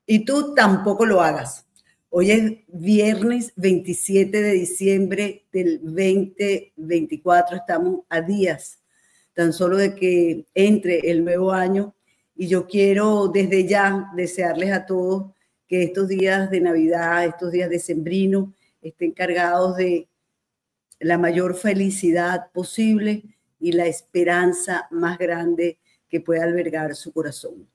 y tú tampoco lo hagas. Hoy es viernes 27 de diciembre del 2024, estamos a días tan solo de que entre el nuevo año y yo quiero desde ya desearles a todos que estos días de Navidad, estos días decembrinos, estén cargados de la mayor felicidad posible y la esperanza más grande que pueda albergar su corazón.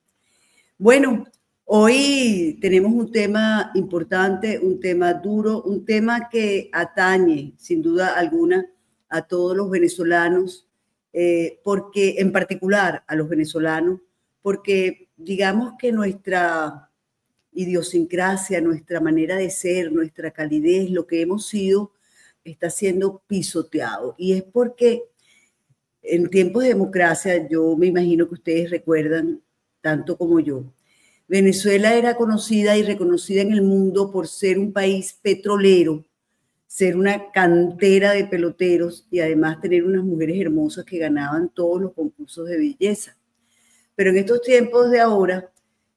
Bueno, hoy tenemos un tema importante, un tema duro, un tema que atañe sin duda alguna a todos los venezolanos, porque en particular a los venezolanos, porque digamos que nuestra idiosincrasia, nuestra manera de ser, nuestra calidez, lo que hemos sido, está siendo pisoteado. Y es porque en tiempos de democracia, yo me imagino que ustedes recuerdan, tanto como yo, Venezuela era conocida y reconocida en el mundo por ser un país petrolero, ser una cantera de peloteros y además tener unas mujeres hermosas que ganaban todos los concursos de belleza. Pero en estos tiempos de ahora,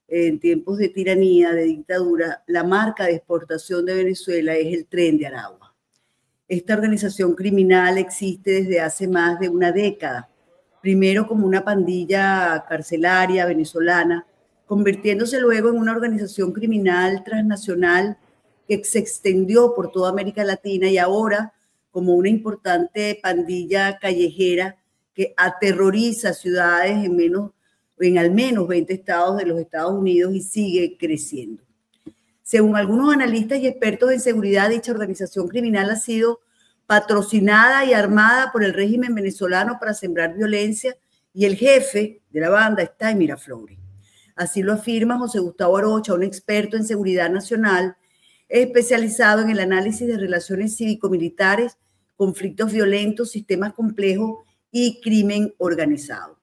en tiempos de tiranía, de dictadura, la marca de exportación de Venezuela es el Tren de Aragua. Esta organización criminal existe desde hace más de una década, primero como una pandilla carcelaria venezolana, convirtiéndose luego en una organización criminal transnacional que se extendió por toda América Latina y ahora como una importante pandilla callejera que aterroriza ciudades en al menos 20 estados de los Estados Unidos y sigue creciendo. Según algunos analistas y expertos en seguridad, dicha organización criminal ha sido patrocinada y armada por el régimen venezolano para sembrar violencia y el jefe de la banda está en Miraflores. Así lo afirma José Gustavo Arocha, un experto en seguridad nacional especializado en el análisis de relaciones cívico-militares, conflictos violentos, sistemas complejos y crimen organizado.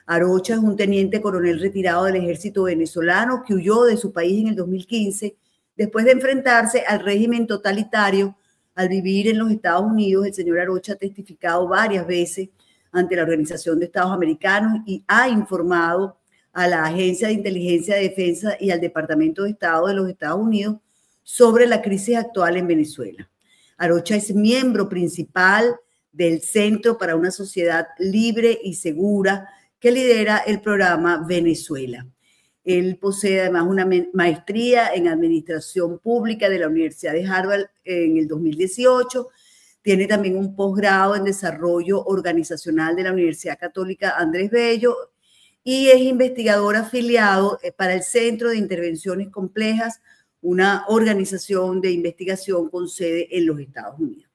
Arocha es un teniente coronel retirado del ejército venezolano que huyó de su país en el 2015 después de enfrentarse al régimen totalitario. Al vivir en los Estados Unidos, el señor Arocha ha testificado varias veces ante la Organización de Estados Americanos y ha informado a la Agencia de Inteligencia de Defensa y al Departamento de Estado de los Estados Unidos sobre la crisis actual en Venezuela. Arocha es miembro principal del Centro para una Sociedad Libre y Segura que lidera el programa Venezuela. Él posee además una maestría en Administración Pública de la Universidad de Harvard en el 2018. Tiene también un posgrado en Desarrollo Organizacional de la Universidad Católica Andrés Bello y es investigador afiliado para el Centro de Intervenciones Complejas, una organización de investigación con sede en los Estados Unidos.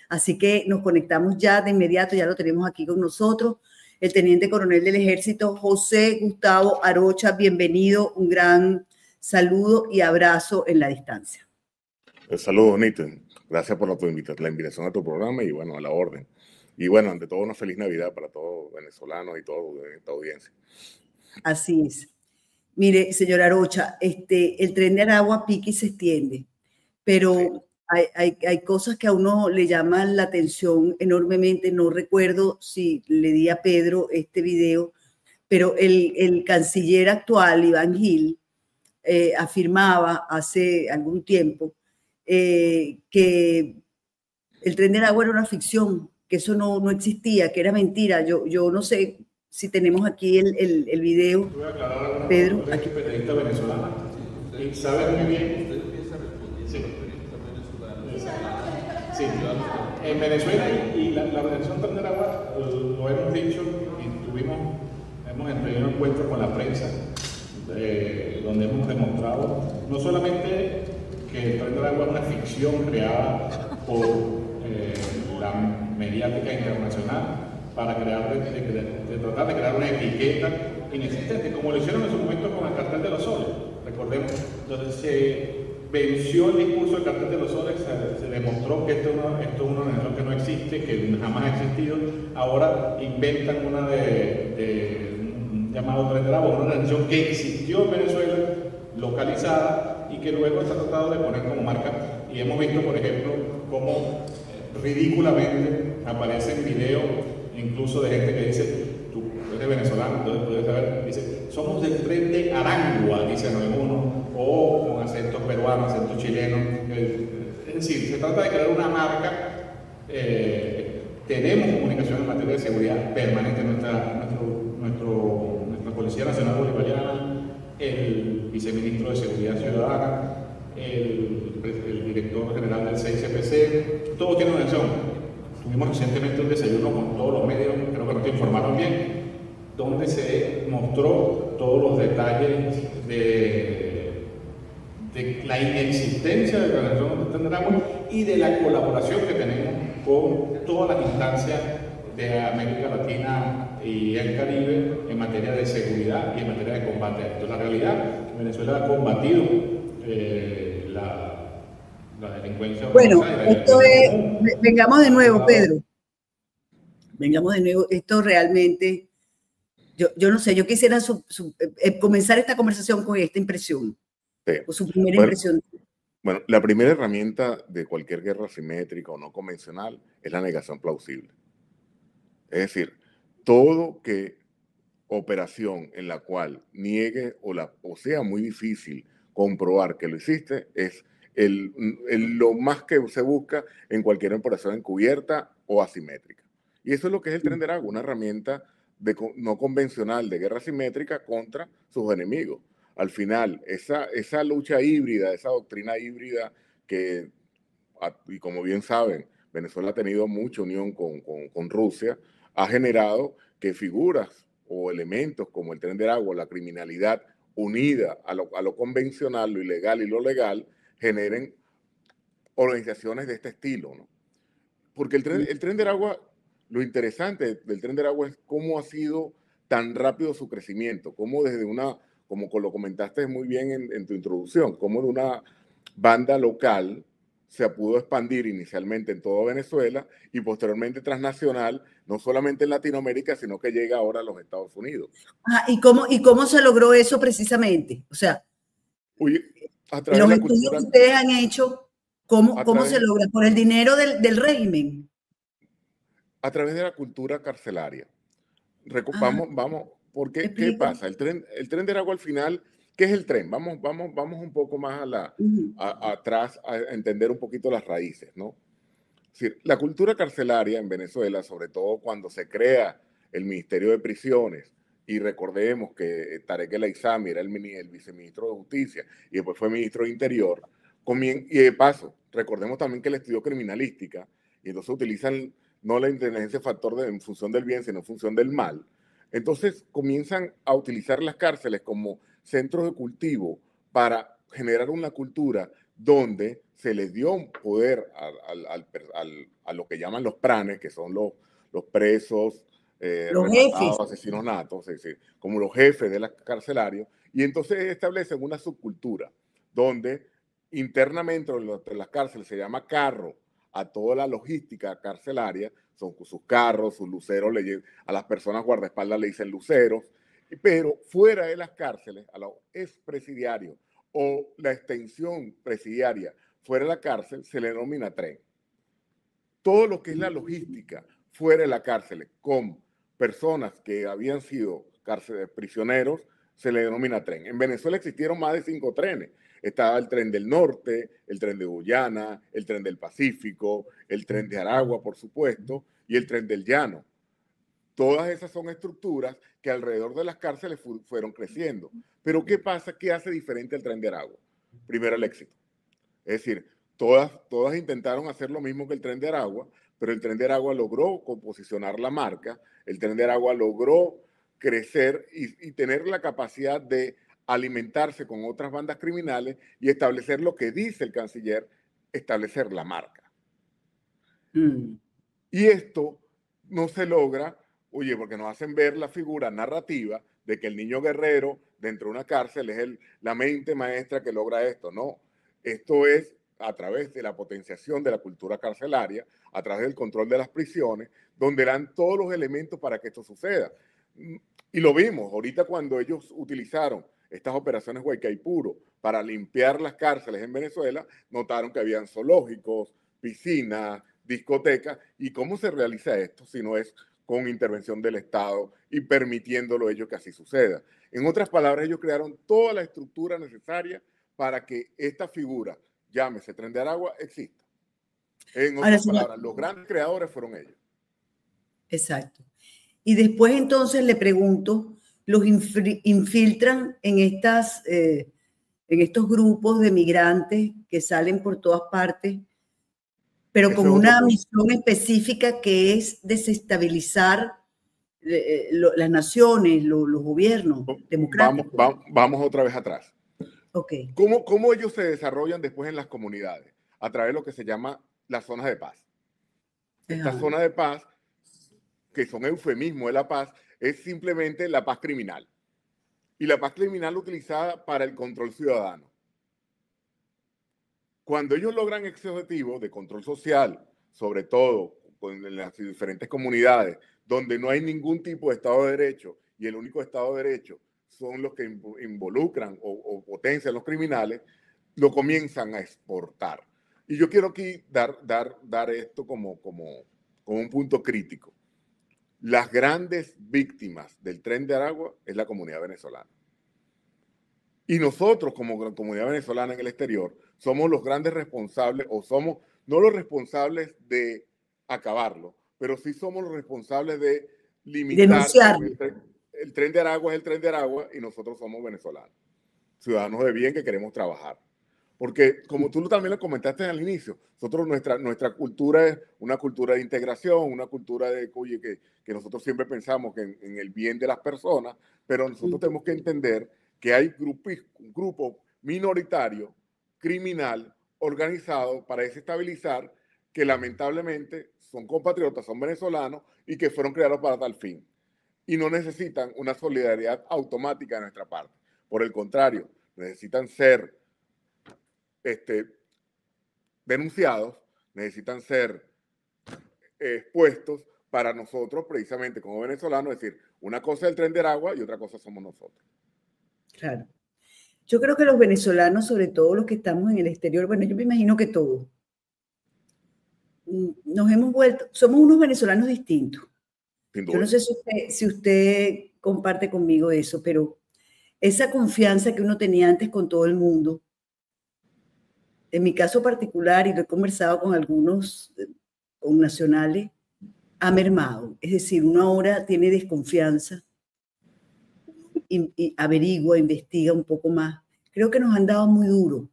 Así que nos conectamos ya de inmediato, ya lo tenemos aquí con nosotros, el teniente coronel del ejército José Gustavo Arocha. Bienvenido, un gran saludo y abrazo en la distancia. El saludo, Nathan. Gracias por la invitación a tu programa y bueno, a la orden. Y bueno, ante todo, una feliz Navidad para todos venezolanos y toda esta audiencia. Así es. Mire, señor Arocha, el Tren de Aragua pica y se extiende, pero sí. Hay cosas que a uno le llaman la atención enormemente. No recuerdo si le di a Pedro este video, pero el canciller actual, Iván Gil, afirmaba hace algún tiempo que el Tren de Aragua era una ficción, que eso no existía, que era mentira. Yo no sé si tenemos aquí el video. Voy a aclarar, Pedro, aquí. Periodista venezolana, y sabe muy bien. Sí, en Venezuela y la organización Tren de Aragua lo hemos dicho y hemos tenido encuentros con la prensa donde hemos demostrado no solamente que el Tren de Aragua es una ficción creada por la mediática internacional para tratar de crear una etiqueta inexistente, como lo hicieron en su momento con el Cartel de los Soles. Recordemos, entonces se venció el discurso del Cartel de los Soles, se demostró que esto es una organización que no existe, que jamás ha existido. Ahora inventan una llamado Tren de Aragua, una organización que existió en Venezuela, localizada, y que luego se ha tratado de poner como marca. Y hemos visto, por ejemplo, cómo ridículamente aparecen videos, incluso de gente que dice, tú eres venezolano, entonces puedes saber, dice, somos del Tren de Aragua, dicen algunos, o chilenos. Es decir, se trata de crear una marca. Tenemos comunicación en materia de seguridad permanente. Nuestra Policía Nacional Bolivariana, el viceministro de Seguridad Ciudadana, el director general del CICPC, todo tiene una acción. Tuvimos recientemente un desayuno con todos los medios, creo que nos informaron bien, donde se mostró todos los detalles de la inexistencia de la Organización de Agua y de la colaboración que tenemos con todas las instancias de América Latina y el Caribe en materia de seguridad y en materia de combate. Entonces, la realidad, Venezuela ha combatido la delincuencia. Bueno, esto es, vengamos de nuevo, Pedro. Vengamos de nuevo. Esto realmente, yo no sé, yo quisiera comenzar esta conversación con esta impresión. Sí. O su primera impresión. Bueno, la primera herramienta de cualquier guerra asimétrica o no convencional es la negación plausible. Es decir, todo operación en la cual niegue o sea muy difícil comprobar que lo hiciste es lo más que se busca en cualquier operación encubierta o asimétrica. Y eso es lo que es el Tren de Aragua, una herramienta no convencional de guerra asimétrica contra sus enemigos. Al final, esa lucha híbrida, esa doctrina híbrida y como bien saben, Venezuela ha tenido mucha unión con Rusia, ha generado que figuras o elementos como el Tren de Aragua, la criminalidad unida a lo convencional, lo ilegal y lo legal, generen organizaciones de este estilo, ¿no? Porque el Tren de Aragua, lo interesante del Tren de Aragua es cómo ha sido tan rápido su crecimiento, cómo desde como lo comentaste muy bien en tu introducción, cómo de una banda local se pudo expandir inicialmente en toda Venezuela y posteriormente transnacional, no solamente en Latinoamérica, sino que llega ahora a los Estados Unidos. ¿Y cómo se logró eso precisamente? O sea, a través de la cultura, que ustedes han hecho, ¿cómo se logra? ¿Por el dinero del régimen? A través de la cultura carcelaria. Vamos, porque ¿qué pasa? El tren de Aragua al final, ¿qué es el tren? Vamos un poco más atrás a entender un poquito las raíces, ¿no? Es decir, la cultura carcelaria en Venezuela, sobre todo cuando se crea el Ministerio de Prisiones, y recordemos que Tarek El Aissami era el viceministro de Justicia y después fue ministro de Interior, y de paso, recordemos también que él estudió criminalística y entonces utilizan no la inteligencia factor en función del bien, sino en función del mal. Entonces comienzan a utilizar las cárceles como centros de cultivo para generar una cultura donde se les dio un poder a lo que llaman los pranes, que son los presos, los jefes, asesinos natos, es decir, como los jefes de los carcelarios, y entonces establecen una subcultura donde internamente en las cárceles se llama carro a toda la logística carcelaria, son sus carros, sus luceros, a las personas guardaespaldas le dicen luceros, pero fuera de las cárceles, a los expresidiarios o la extensión presidiaria fuera de la cárcel se le denomina tren. Todo lo que es la logística fuera de la cárcel con personas que habían sido prisioneros se le denomina tren. En Venezuela existieron más de 5 trenes. Estaba el tren del norte, el tren de Guyana, el tren del Pacífico, el tren de Aragua, por supuesto, y el tren del Llano. Todas esas son estructuras que alrededor de las cárceles fueron creciendo. Pero ¿qué pasa? ¿Qué hace diferente el tren de Aragua? Primero, el éxito. Es decir, todas intentaron hacer lo mismo que el tren de Aragua, pero el tren de Aragua logró posicionar la marca, el tren de Aragua logró crecer y tener la capacidad de alimentarse con otras bandas criminales y establecer lo que dice el canciller, establecer la marca. Y esto no se logra, porque nos hacen ver la figura narrativa de que el niño guerrero dentro de una cárcel es la mente maestra que logra esto. No, esto es a través de la potenciación de la cultura carcelaria, a través del control de las prisiones, donde dan todos los elementos para que esto suceda. Y lo vimos ahorita cuando ellos utilizaron estas operaciones Guaycaipuro para limpiar las cárceles en Venezuela, notaron que habían zoológicos, piscinas, discotecas. ¿Y cómo se realiza esto si no es con intervención del Estado y permitiéndolo ellos que así suceda? En otras palabras, ellos crearon toda la estructura necesaria para que esta figura llámese Tren de Aragua, exista. En Ahora, otras palabras, los grandes creadores fueron ellos. exacto. Y después entonces le pregunto, ¿los infiltran en estos grupos de migrantes que salen por todas partes, pero Eso con es una otro punto. misión específica que es desestabilizar las naciones, los gobiernos democráticos? Vamos otra vez atrás. Ok. ¿Cómo ellos se desarrollan después en las comunidades? A través de lo que se llama las zonas de paz. Esta zona de paz, que son eufemismos de la paz, es simplemente la paz criminal. Y la paz criminal utilizada para el control ciudadano. Cuando ellos logran ese objetivo de control social, sobre todo en las diferentes comunidades, donde no hay ningún tipo de Estado de Derecho y el único Estado de Derecho son los que involucran o potencian los criminales, lo comienzan a exportar. Y yo quiero aquí dar esto como un punto crítico. Las grandes víctimas del Tren de Aragua es la comunidad venezolana. Y nosotros, como comunidad venezolana en el exterior, somos los grandes responsables, o somos no los responsables de acabarlo, pero sí somos los responsables de limitar. Denunciarlo. El Tren de Aragua es el Tren de Aragua y nosotros somos venezolanos, ciudadanos de bien que queremos trabajar. Porque, como tú también lo comentaste al inicio, nosotros nuestra cultura es una cultura de integración, una cultura de que nosotros siempre pensamos que en el bien de las personas, pero nosotros tenemos que entender que hay un grupo minoritario, criminal, organizado para desestabilizar, que lamentablemente son compatriotas, son venezolanos y que fueron creados para tal fin. Y no necesitan una solidaridad automática de nuestra parte. Por el contrario, necesitan ser denunciados, necesitan ser expuestos para nosotros, precisamente como venezolanos, decir, una cosa es el Tren de Aragua y otra cosa somos nosotros. Claro. Yo creo que los venezolanos, sobre todo los que estamos en el exterior, bueno, yo me imagino que todos, nos hemos vuelto, somos unos venezolanos distintos. Yo no sé si usted comparte conmigo eso, pero esa confianza que uno tenía antes con todo el mundo, en mi caso particular, y lo he conversado con algunos connacionales, ha mermado. Es decir, uno ahora tiene desconfianza y averigua, investiga un poco más. Creo que nos han dado muy duro.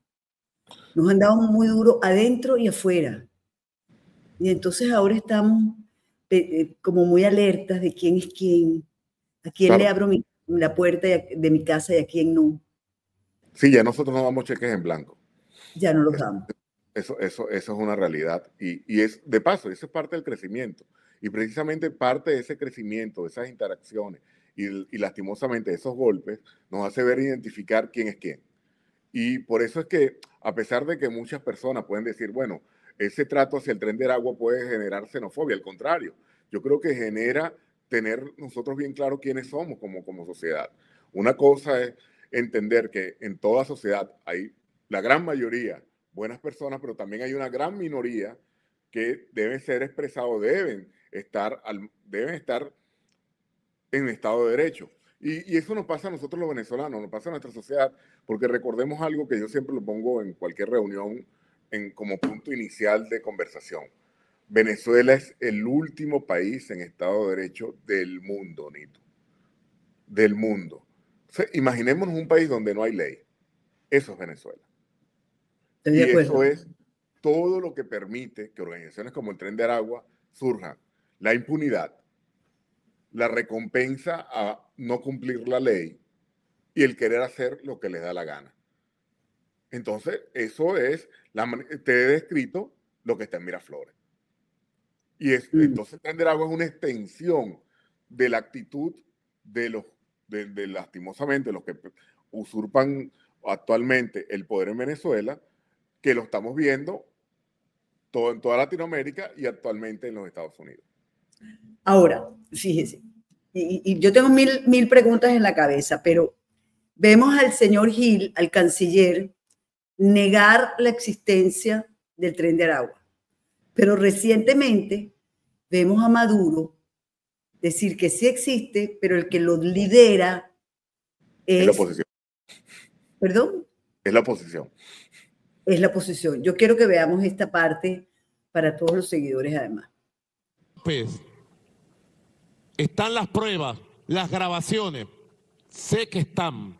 Nos han dado muy duro adentro y afuera. Y entonces ahora estamos como muy alertas de quién es quién, a quién le abro la puerta de mi casa y a quién no. Sí, ya nosotros no damos cheques en blanco. Ya no los damos. Eso es una realidad. Y es, de paso, eso es parte del crecimiento. Y precisamente parte de ese crecimiento, de esas interacciones y lastimosamente esos golpes, nos hace ver e identificar quién es quién. Y por eso es que, a pesar de que muchas personas pueden decir, bueno, ese trato hacia el Tren de Aragua puede generar xenofobia, al contrario, yo creo que genera tener nosotros bien claro quiénes somos como sociedad. Una cosa es entender que en toda sociedad hay la gran mayoría buenas personas, pero también hay una gran minoría que deben ser expresados, deben estar en estado de derecho. Y eso nos pasa a nosotros los venezolanos, nos pasa a nuestra sociedad, porque recordemos algo que yo siempre lo pongo en cualquier reunión como punto inicial de conversación. Venezuela es el último país en estado de derecho del mundo, Nito. Del mundo. O sea, imaginémonos un país donde no hay ley. Eso es Venezuela. Y eso es todo lo que permite que organizaciones como el Tren de Aragua surjan. La impunidad, la recompensa a no cumplir la ley y el querer hacer lo que les da la gana. Entonces, eso es, te he descrito lo que está en Miraflores. Y entonces Tren de Aragua es una extensión de la actitud de lastimosamente, los que usurpan actualmente el poder en Venezuela, que lo estamos viendo en toda Latinoamérica y actualmente en los Estados Unidos. Ahora, fíjese, y yo tengo mil preguntas en la cabeza, pero vemos al señor Gil, al canciller, negar la existencia del Tren de Aragua. Pero recientemente vemos a Maduro decir que sí existe, pero el que lo lidera es la oposición. ¿Perdón? Es la oposición. es la posición. Yo quiero que veamos esta parte para todos los seguidores además. Pues, están las pruebas, las grabaciones, sé que están.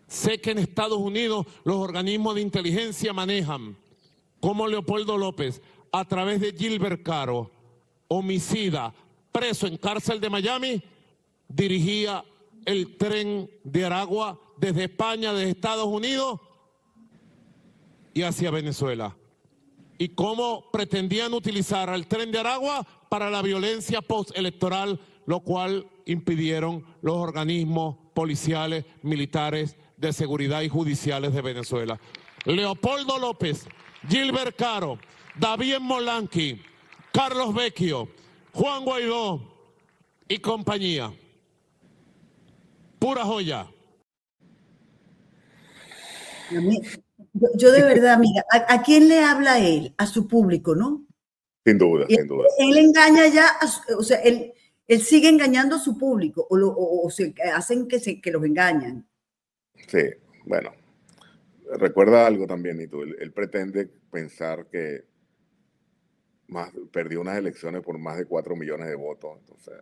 Sé que en Estados Unidos los organismos de inteligencia manejan cómo Leopoldo López, a través de Gilbert Caro, homicida, preso en cárcel de Miami, dirigía el tren de Aragua desde España, desde Estados Unidos y hacia Venezuela. Y cómo pretendían utilizar al tren de Aragua para la violencia postelectoral, lo cual impidieron los organismos policiales, militares, de seguridad y judiciales de Venezuela. Leopoldo López, Gilbert Caro, David Molanqui, Carlos Vecchio, Juan Guaidó y compañía. Pura joya. Yo de verdad, mira, ¿a quién le habla él? A su público, ¿no? Sin duda, sin duda. Él engaña ya, o sea, él sigue engañando a su público o se hacen que los engañan. Sí, bueno, recuerda algo también, Nito, él pretende pensar que perdió unas elecciones por más de 4 millones de votos, entonces,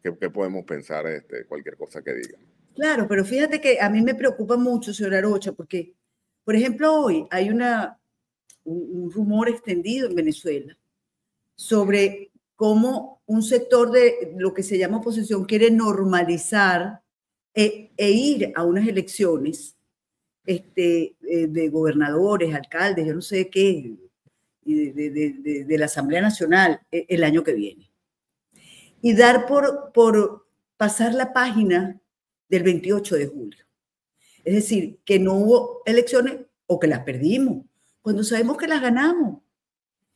¿qué podemos pensar cualquier cosa que diga? Claro, pero fíjate que a mí me preocupa mucho, señor Arocha, porque, por ejemplo, hoy hay un rumor extendido en Venezuela sobre cómo un sector de lo que se llama oposición quiere normalizar e ir a unas elecciones de gobernadores, alcaldes, yo no sé qué, y de la Asamblea Nacional el año que viene. Y dar por pasar la página del 28 de julio. Es decir, que no hubo elecciones o que las perdimos, cuando sabemos que las ganamos.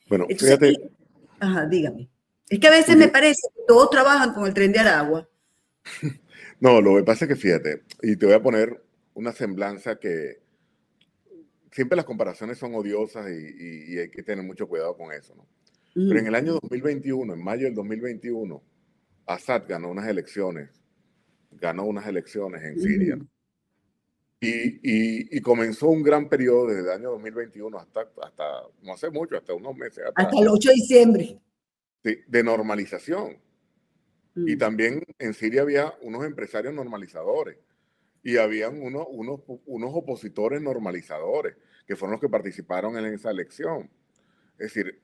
Bueno, entonces, fíjate. Ajá, dígame. Es que a veces me parece que todos trabajan con el tren de Aragua. No, lo que pasa es que fíjate, y te voy a poner una semblanza que siempre las comparaciones son odiosas y hay que tener mucho cuidado con eso, ¿no? Pero en el año 2021, en mayo del 2021, Assad ganó unas elecciones en Siria, ¿no? Y comenzó un gran periodo desde el año 2021 hasta no hace mucho, hasta unos meses atrás. Hasta el 8 de diciembre. De normalización. Y también en Siria había unos empresarios normalizadores y habían unos opositores normalizadores que fueron los que participaron en esa elección. Es decir,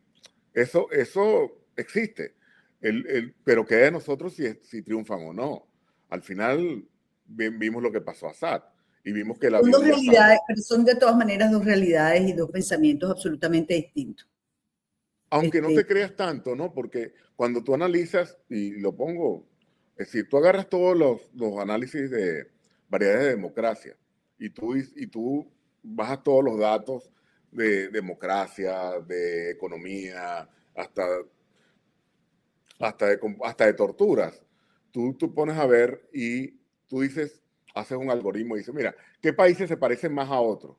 eso existe. Pero queda de nosotros si triunfan o no. Al final vimos lo que pasó a Assad y vimos que son dos realidades, pero son de todas maneras dos realidades y dos pensamientos absolutamente distintos. Aunque no te creas tanto, ¿no? Porque cuando tú analizas, y lo pongo, es decir, tú agarras todos los análisis de variedades de democracia y tú bajas todos los datos de democracia, de economía, hasta de torturas. Tú pones a ver y tú dices, haces un algoritmo y dices, mira, ¿qué países se parecen más a otros?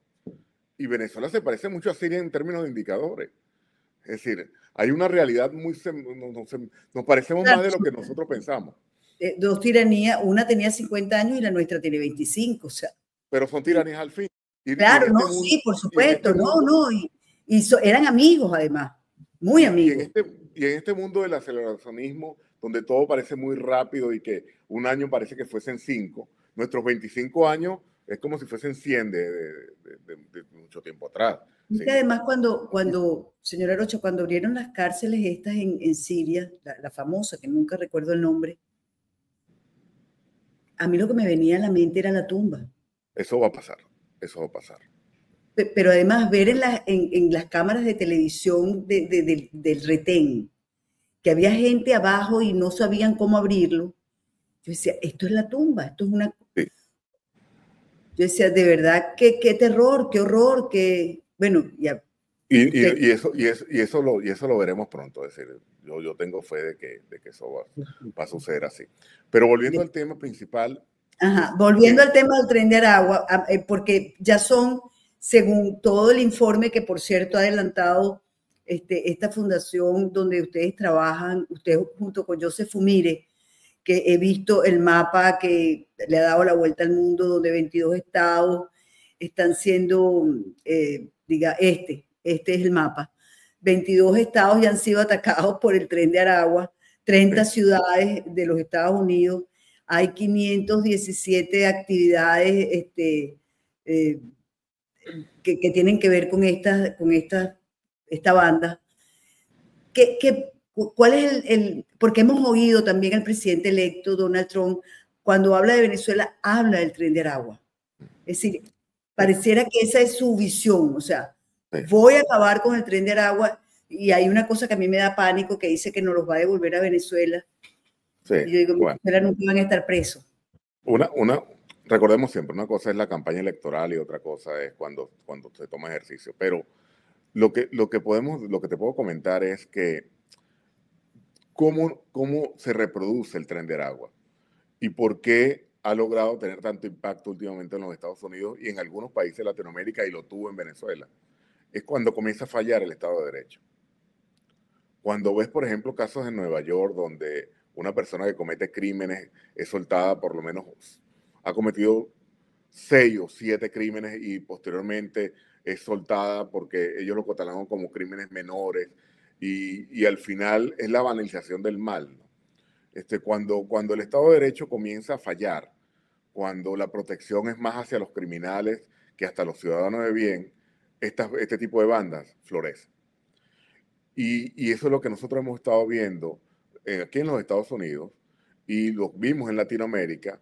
Y Venezuela se parece mucho a Siria en términos de indicadores. Es decir, hay una realidad nos parecemos más de lo que nosotros pensamos. Dos tiranías, una tenía 50 años y la nuestra tiene 25, o sea. Pero son tiranías al fin. Claro, no, sí, por supuesto, eran amigos además, muy amigos. Y en este mundo del aceleracionismo, donde todo parece muy rápido y que un año parece que fuesen 5, nuestros 25 años es como si fuesen 100 de mucho tiempo atrás. Y que además cuando, señora Arocha, cuando abrieron las cárceles estas en Siria, la famosa, que nunca recuerdo el nombre, a mí lo que me venía a la mente era la tumba. Eso va a pasar, eso va a pasar. Pero además ver en las cámaras de televisión del retén, que había gente abajo y no sabían cómo abrirlo, yo decía, esto es la tumba, esto es una... Sí. Yo decía, de verdad, qué terror, qué horror, qué... Bueno, ya. Y eso lo veremos pronto. Es decir, yo tengo fe de que eso va a suceder así. Pero volviendo al tema principal. Ajá, volviendo al tema del tren de Aragua, porque ya son, según todo el informe que, por cierto, ha adelantado esta fundación donde ustedes trabajan, ustedes junto con Joseph Fumire, que he visto el mapa que le ha dado la vuelta al mundo, donde 22 estados están siendo, este es el mapa. 22 estados ya han sido atacados por el Tren de Aragua, 30 ciudades de los Estados Unidos, hay 517 actividades que tienen que ver con esta banda. ¿Cuál es porque hemos oído también al presidente electo Donald Trump, cuando habla de Venezuela, habla del Tren de Aragua? Es decir, pareciera que esa es su visión, o sea, voy a acabar con el Tren de Aragua, y hay una cosa que a mí me da pánico, que dice que nos los va a devolver a Venezuela. Sí, y yo digo, bueno, Venezuela nunca van a estar presos. Recordemos siempre, una cosa es la campaña electoral y otra cosa es cuando se toma ejercicio. Pero lo que te puedo comentar es que cómo se reproduce el Tren de Aragua y por qué ha logrado tener tanto impacto últimamente en los Estados Unidos y en algunos países de Latinoamérica, y lo tuvo en Venezuela. Es cuando comienza a fallar el Estado de Derecho. Cuando ves, por ejemplo, casos en Nueva York donde una persona que comete crímenes es soltada, por lo menos ha cometido 6 o 7 crímenes y posteriormente es soltada porque ellos lo catalogan como crímenes menores, y al final es la banalización del mal, ¿no? Cuando el Estado de Derecho comienza a fallar, cuando la protección es más hacia los criminales que hasta los ciudadanos de bien, este tipo de bandas florecen. Y eso es lo que nosotros hemos estado viendo aquí en los Estados Unidos, y lo vimos en Latinoamérica.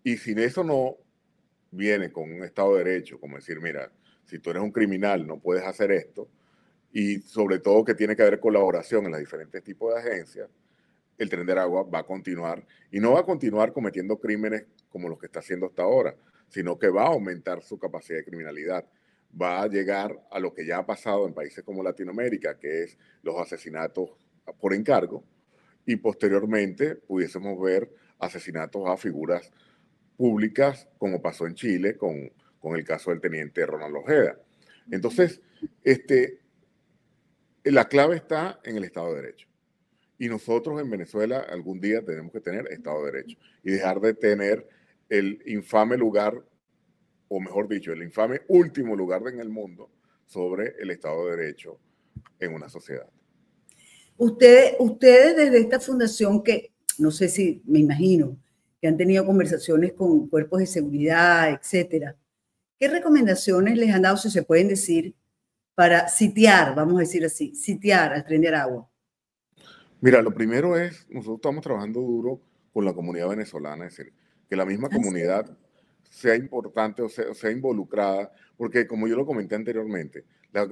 Y si eso no viene con un Estado de Derecho, como decir, mira, si tú eres un criminal no puedes hacer esto, y sobre todo que tiene que haber colaboración en los diferentes tipos de agencias, el Tren de Aragua va a continuar, y no va a continuar cometiendo crímenes como los que está haciendo hasta ahora, sino que va a aumentar su capacidad de criminalidad. Va a llegar a lo que ya ha pasado en países como Latinoamérica, que es los asesinatos por encargo, y posteriormente pudiésemos ver asesinatos a figuras públicas, como pasó en Chile con el caso del teniente Ronald Ojeda. Entonces, la clave está en el Estado de Derecho. Y nosotros en Venezuela algún día tenemos que tener Estado de Derecho y dejar de tener el infame lugar, o mejor dicho, el infame último lugar en el mundo sobre el Estado de Derecho en una sociedad. Ustedes desde esta fundación, que no sé si, me imagino, que han tenido conversaciones con cuerpos de seguridad, etcétera, ¿qué recomendaciones les han dado, si se pueden decir, para sitiar, vamos a decir así, sitiar al Tren de Aragua? Mira, lo primero es, nosotros estamos trabajando duro con la comunidad venezolana, es decir, que la misma comunidad sea importante o sea involucrada, porque como yo lo comenté anteriormente, las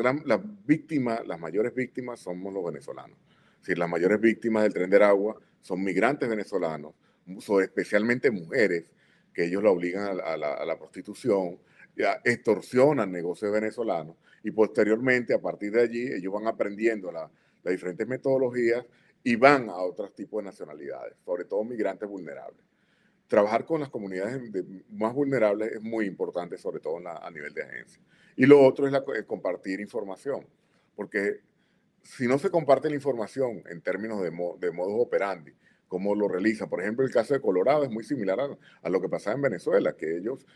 mayores víctimas somos los venezolanos. Es decir, las mayores víctimas del Tren de Aragua son migrantes venezolanos, especialmente mujeres, que ellos la obligan a la prostitución, extorsionan negocios venezolanos, y posteriormente, a partir de allí, ellos van aprendiendo las diferentes metodologías y van a otros tipos de nacionalidades, sobre todo migrantes vulnerables. Trabajar con las comunidades más vulnerables es muy importante, sobre todo a nivel de agencia. Y lo otro es compartir información, porque si no se comparte la información en términos de modus operandi, cómo lo realiza, por ejemplo, el caso de Colorado es muy similar a lo que pasaba en Venezuela, que ellos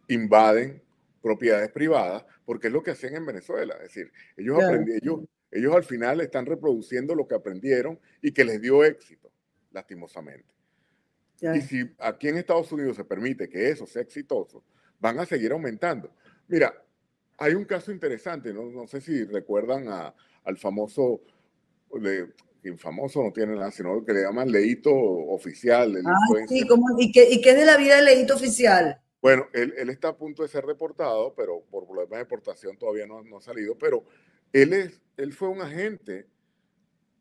invaden propiedades privadas, porque es lo que hacían en Venezuela. Es decir, ellos al final están reproduciendo lo que aprendieron y que les dio éxito, lastimosamente. Y si aquí en Estados Unidos se permite que eso sea exitoso, van a seguir aumentando. Mira, hay un caso interesante, no sé si recuerdan al famoso, famoso no tiene nada, sino que le llaman Leito Oficial. Sí, ¿y qué es de la vida del Leito Oficial? Bueno, él está a punto de ser deportado, pero por problemas de deportación todavía no ha salido, pero él fue un agente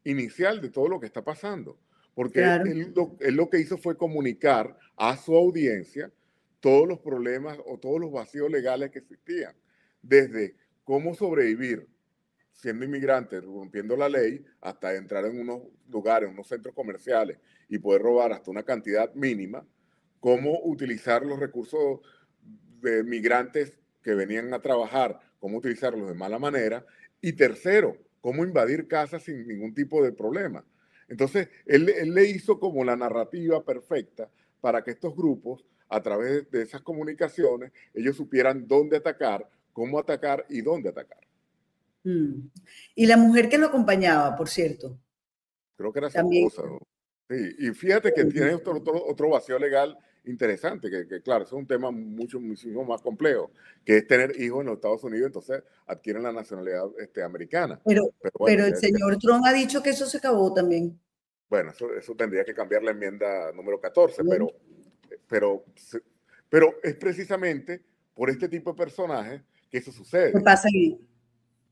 inicial de todo lo que está pasando, porque claro, él lo que hizo fue comunicar a su audiencia todos los problemas o todos los vacíos legales que existían, desde cómo sobrevivir siendo inmigrante, rompiendo la ley, hasta entrar en unos lugares, unos centros comerciales y poder robar hasta una cantidad mínima, cómo utilizar los recursos de migrantes que venían a trabajar, cómo utilizarlos de mala manera, y tercero, cómo invadir casas sin ningún tipo de problema. Entonces, él le hizo como la narrativa perfecta para que estos grupos a través de esas comunicaciones, ellos supieran dónde atacar, cómo atacar y dónde atacar. Y la mujer que lo acompañaba, por cierto. Creo que era su También. esposa, ¿no? Sí, y fíjate que tiene otro vacío legal interesante, que claro, es un tema muchísimo más complejo, que es tener hijos en los Estados Unidos, entonces adquieren la nacionalidad americana. Pero bueno, el señor Trump ha dicho que eso se acabó también. Bueno, eso tendría que cambiar la enmienda número 14, Bueno. pero es precisamente por este tipo de personajes que eso sucede. ¿Qué pasa ahí?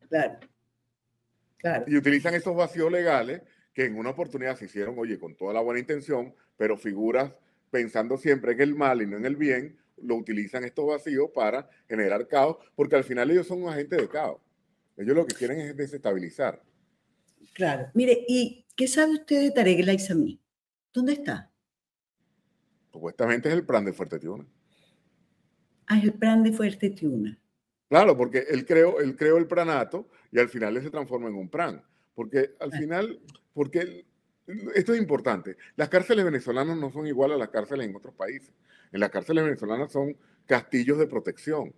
Claro. Y utilizan esos vacíos legales que en una oportunidad se hicieron, oye, con toda la buena intención, pero figuras pensando siempre en el mal y no en el bien, lo utilizan estos vacíos para generar caos, porque al final ellos son un agente de caos. Ellos lo que quieren es desestabilizar. Claro. Mire, ¿y qué sabe usted de Tarek El Aissami? ¿Dónde está? Supuestamente es el plan de Fuerte Tiuna. Ah, es el plan de Fuerte Tiuna. Claro, porque él creó el pranato y al final él se transforma en un pran. Porque al final, esto es importante, las cárceles venezolanas no son iguales a las cárceles en otros países. En las cárceles venezolanas son castillos de protección,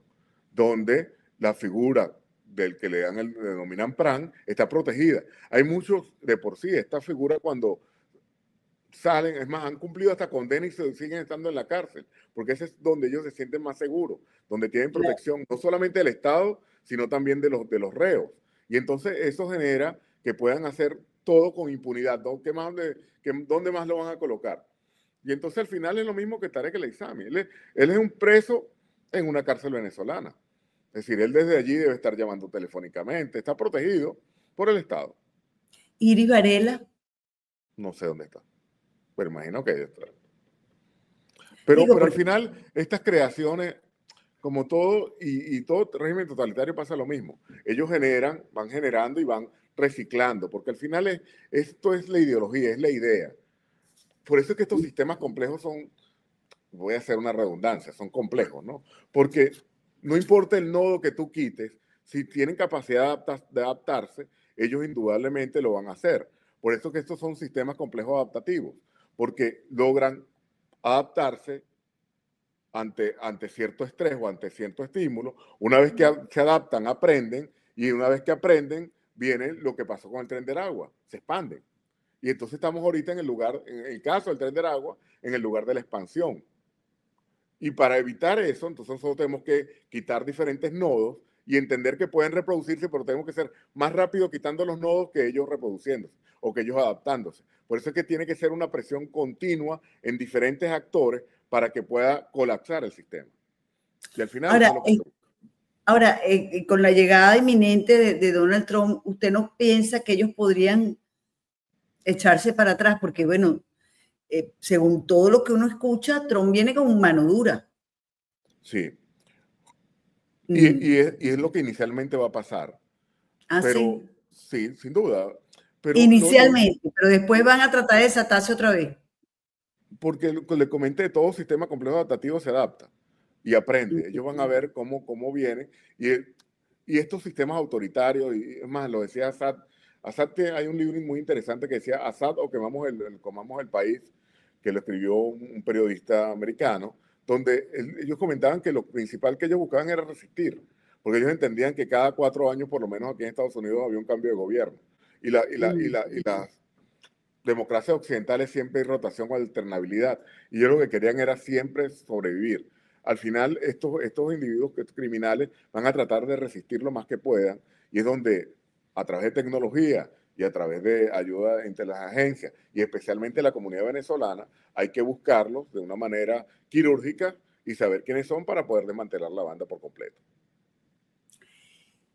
donde la figura del que le denominan pran está protegida. Hay muchos de por sí, esta figura cuando salen, es más, han cumplido hasta condena y siguen estando en la cárcel, porque ese es donde ellos se sienten más seguros, donde tienen protección, no solamente del Estado, sino también de los reos. Y entonces eso genera que puedan hacer todo con impunidad. ¿Dónde más lo van a colocar? Y entonces al final es lo mismo que Tarek El Aissami. Él es un preso en una cárcel venezolana. Es decir, él desde allí debe estar llamando telefónicamente, está protegido por el Estado. ¿Iris Varela? No sé dónde está. Pero imagino que está. Pero al final, estas creaciones, como todo, y todo régimen totalitario pasa lo mismo. Ellos van generando y van reciclando, porque al final esto es la ideología, es la idea. Por eso es que estos sistemas complejos son, voy a hacer una redundancia, son complejos, ¿no? Porque no importa el nodo que tú quites, si tienen capacidad de adaptarse, ellos indudablemente lo van a hacer. Por eso que estos son sistemas complejos adaptativos, porque logran adaptarse ante cierto estrés o ante cierto estímulo. Una vez que se adaptan, aprenden, y una vez que aprenden, viene lo que pasó con el Tren de Aragua, se expanden. Y entonces estamos ahorita en el caso del Tren de Aragua, en el lugar de la expansión. Y para evitar eso, entonces nosotros tenemos que quitar diferentes nodos y entender que pueden reproducirse, pero tenemos que ser más rápido quitando los nodos que ellos reproduciéndose o que ellos adaptándose. Por eso es que tiene que ser una presión continua en diferentes actores para que pueda colapsar el sistema. Y al final... Ahora, con la llegada inminente de Donald Trump, ¿usted no piensa que ellos podrían echarse para atrás? Porque, bueno, según todo lo que uno escucha, Trump viene con mano dura. Sí. Y es lo que inicialmente va a pasar. Pero sí, sin duda. Pero inicialmente, pero después van a tratar de desatarse otra vez. Porque le comenté, todo sistema complejo adaptativo se adapta y aprende. Ellos van a ver cómo viene. Y estos sistemas autoritarios, y es más, lo decía Assad. Assad, hay un libro muy interesante que decía Assad o comamos el país, que lo escribió un periodista americano, donde ellos comentaban que lo principal que ellos buscaban era resistir, porque ellos entendían que cada 4 años, por lo menos aquí en Estados Unidos, había un cambio de gobierno. Y las democracias occidentales siempre hay rotación o alternabilidad. Y ellos lo que querían era siempre sobrevivir. Al final, estos individuos criminales van a tratar de resistir lo más que puedan, y es donde, a través de tecnología y a través de ayuda entre las agencias, y especialmente la comunidad venezolana, hay que buscarlos de una manera quirúrgica y saber quiénes son para poder desmantelar la banda por completo.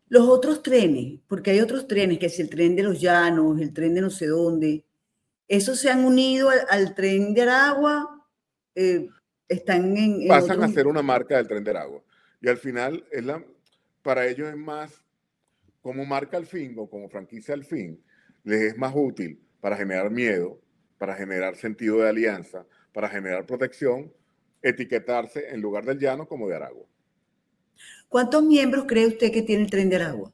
Los otros trenes, porque hay otros trenes, que es el tren de los llanos, el tren de no sé dónde, ¿esos se han unido al tren de Aragua? Están pasan a ser una marca del Tren de Aragua. Y al final, para ellos es más, como marca al fin o como franquicia al fin, les es más útil para generar miedo, para generar sentido de alianza, para generar protección, etiquetarse en lugar del llano como de Aragua. ¿Cuántos miembros cree usted que tiene el Tren de Aragua?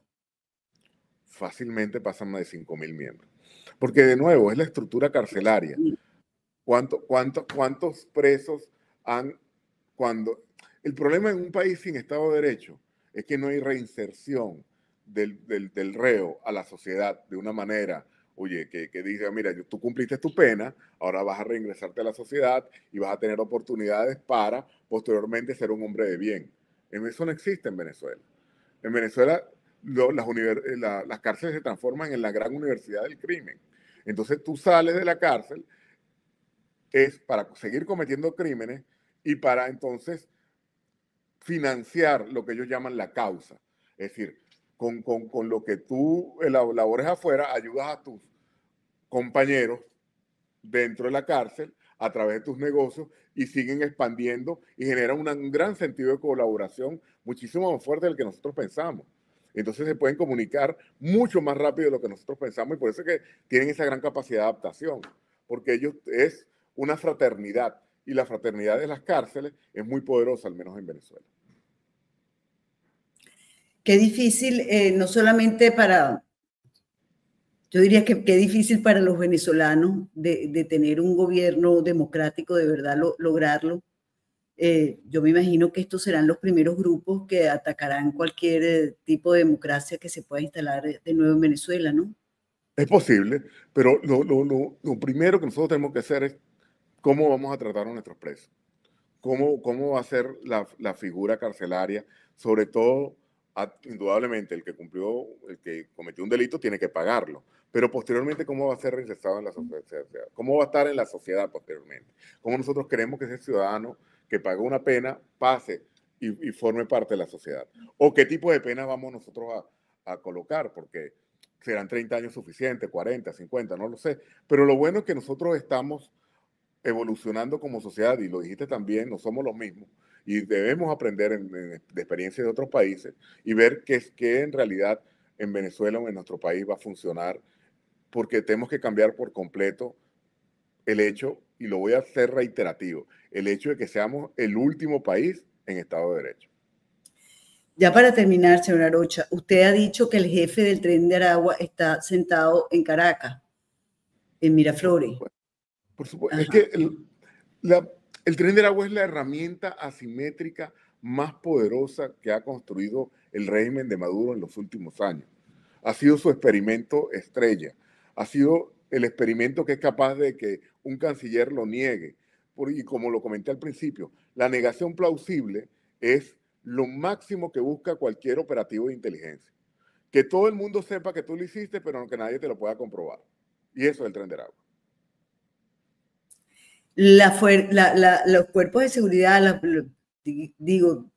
Fácilmente pasan más de 5,000 miembros. Porque de nuevo, es la estructura carcelaria. ¿Cuántos presos han cuando el problema en un país sin Estado de Derecho es que no hay reinserción del reo a la sociedad de una manera, oye, que diga, mira, tú cumpliste tu pena, ahora vas a reingresarte a la sociedad y vas a tener oportunidades para posteriormente ser un hombre de bien. Eso no existe en Venezuela. En Venezuela las cárceles se transforman en la gran universidad del crimen. Entonces tú sales de la cárcel es para seguir cometiendo crímenes y para entonces financiar lo que ellos llaman la causa. Es decir, con lo que tú labores afuera, ayudas a tus compañeros dentro de la cárcel a través de tus negocios y siguen expandiendo y generan un gran sentido de colaboración muchísimo más fuerte del que nosotros pensamos. Entonces se pueden comunicar mucho más rápido de lo que nosotros pensamos y por eso es que tienen esa gran capacidad de adaptación, porque ellos es una fraternidad y la fraternidad de las cárceles es muy poderosa, al menos en Venezuela. Qué difícil, no solamente para, yo diría que qué difícil para los venezolanos de tener un gobierno democrático, de verdad lograrlo. Yo me imagino que estos serán los primeros grupos que atacarán cualquier tipo de democracia que se pueda instalar de nuevo en Venezuela, ¿no? Es posible, pero lo primero que nosotros tenemos que hacer es cómo vamos a tratar a nuestros presos, cómo va a ser la figura carcelaria, sobre todo, indudablemente, el que cometió un delito tiene que pagarlo, pero posteriormente cómo va a ser reinsertado en la sociedad, cómo va a estar en la sociedad posteriormente, cómo nosotros queremos que ese ciudadano que pagó una pena pase y forme parte de la sociedad, o qué tipo de pena vamos nosotros a colocar, porque serán 30 años suficientes, 40, 50, no lo sé, pero lo bueno es que nosotros estamos evolucionando como sociedad, y lo dijiste también, no somos los mismos, y debemos aprender de experiencias de otros países y ver qué en realidad en Venezuela o en nuestro país va a funcionar, porque tenemos que cambiar por completo el hecho, y lo voy a hacer reiterativo, el hecho de que seamos el último país en Estado de Derecho. Ya para terminar, señora Arocha, usted ha dicho que el jefe del Tren de Aragua está sentado en Caracas, en Miraflores. Por supuesto. Es que el Tren de Aragua es la herramienta asimétrica más poderosa que ha construido el régimen de Maduro en los últimos años. Ha sido su experimento estrella. Ha sido el experimento que es capaz de que un canciller lo niegue. Y como lo comenté al principio, la negación plausible es lo máximo que busca cualquier operativo de inteligencia. Que todo el mundo sepa que tú lo hiciste, pero que nadie te lo pueda comprobar. Y eso es el Tren de Aragua. Los cuerpos de seguridad, digo,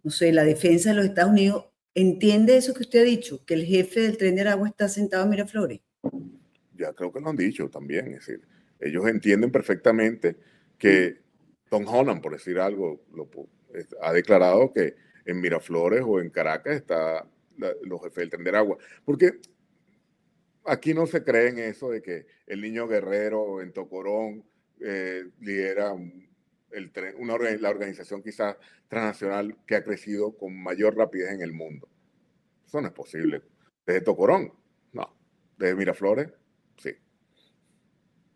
no sé, la defensa de los Estados Unidos, ¿entiende eso que usted ha dicho? Que el jefe del Tren de Aragua está sentado en Miraflores. Ya creo que lo han dicho también. Es decir, ellos entienden perfectamente que Tom Holland, por decir algo, ha declarado que en Miraflores o en Caracas está los jefes del Tren de Aragua. Porque aquí no se cree en eso de que el niño guerrero en Tocorón lidera la organización quizás transnacional que ha crecido con mayor rapidez en el mundo. Eso no es posible. Desde Tocorón, no. Desde Miraflores, sí.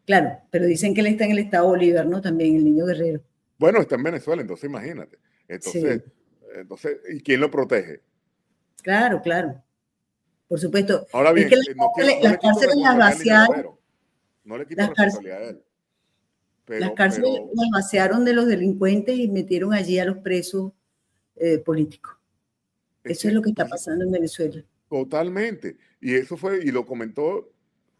Claro, pero dicen que él está en el estado Bolívar, ¿no? También el niño guerrero. Bueno, está en Venezuela, entonces imagínate. Entonces, ¿y quién lo protege? Claro, claro. Por supuesto. Ahora bien, es que las cárceles las vaciaron. No le quito responsabilidad a él. Las cárceles las vaciaron de los delincuentes y metieron allí a los presos políticos. Eso es lo que está pasando en Venezuela. Totalmente. Y eso fue, y lo comentó,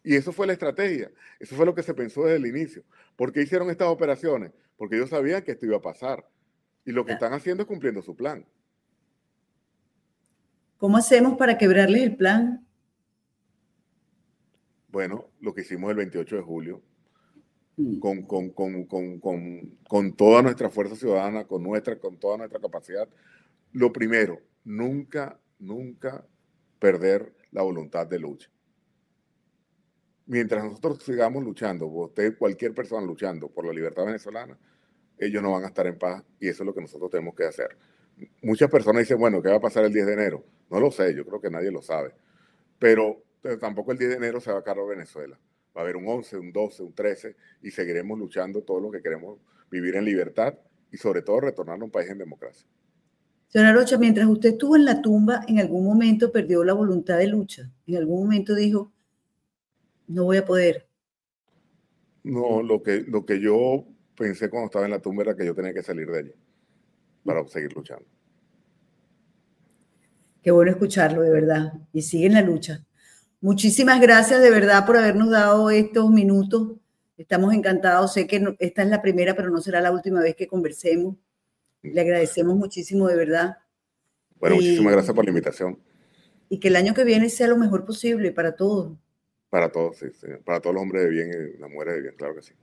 y eso fue la estrategia. Eso fue lo que se pensó desde el inicio. ¿Por qué hicieron estas operaciones? Porque ellos sabían que esto iba a pasar. Y lo que están haciendo es cumpliendo su plan. ¿Cómo hacemos para quebrarles el plan? Bueno, lo que hicimos el 28 de julio, con toda nuestra fuerza ciudadana, con toda nuestra capacidad. Lo primero, nunca perder la voluntad de lucha. Mientras nosotros sigamos luchando, cualquier persona luchando por la libertad venezolana, ellos no van a estar en paz, y eso es lo que nosotros tenemos que hacer. Muchas personas dicen, bueno, ¿qué va a pasar el 10 de enero? No lo sé, yo creo que nadie lo sabe. Pero tampoco el 10 de enero se va a acabar Venezuela. Va a haber un 11, un 12, un 13, y seguiremos luchando todos los que queremos vivir en libertad y sobre todo retornar a un país en democracia. Señora Rocha, mientras usted estuvo en la tumba, en algún momento perdió la voluntad de lucha. En algún momento dijo, no voy a poder. No, lo que yo pensé cuando estaba en la tumba era que yo tenía que salir de allí para seguir luchando. Qué bueno escucharlo, de verdad. Y sigue en la lucha. Muchísimas gracias, de verdad, por habernos dado estos minutos. Estamos encantados. Sé que esta es la primera, pero no será la última vez que conversemos. Le agradecemos muchísimo, de verdad. Bueno, muchísimas gracias por la invitación. Y que el año que viene sea lo mejor posible para todos. Para todos, sí, señor. Para todos los hombres de bien y las mujeres de bien, claro que sí.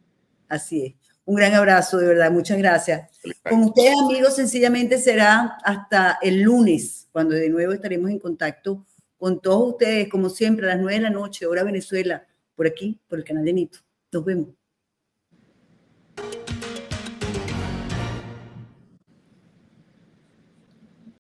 Así es. Un gran abrazo, de verdad. Muchas gracias. Con ustedes, amigos, sencillamente será hasta el lunes, cuando de nuevo estaremos en contacto con todos ustedes, como siempre, a las 9 de la noche, hora Venezuela, por aquí, por el canal de Nito. Nos vemos.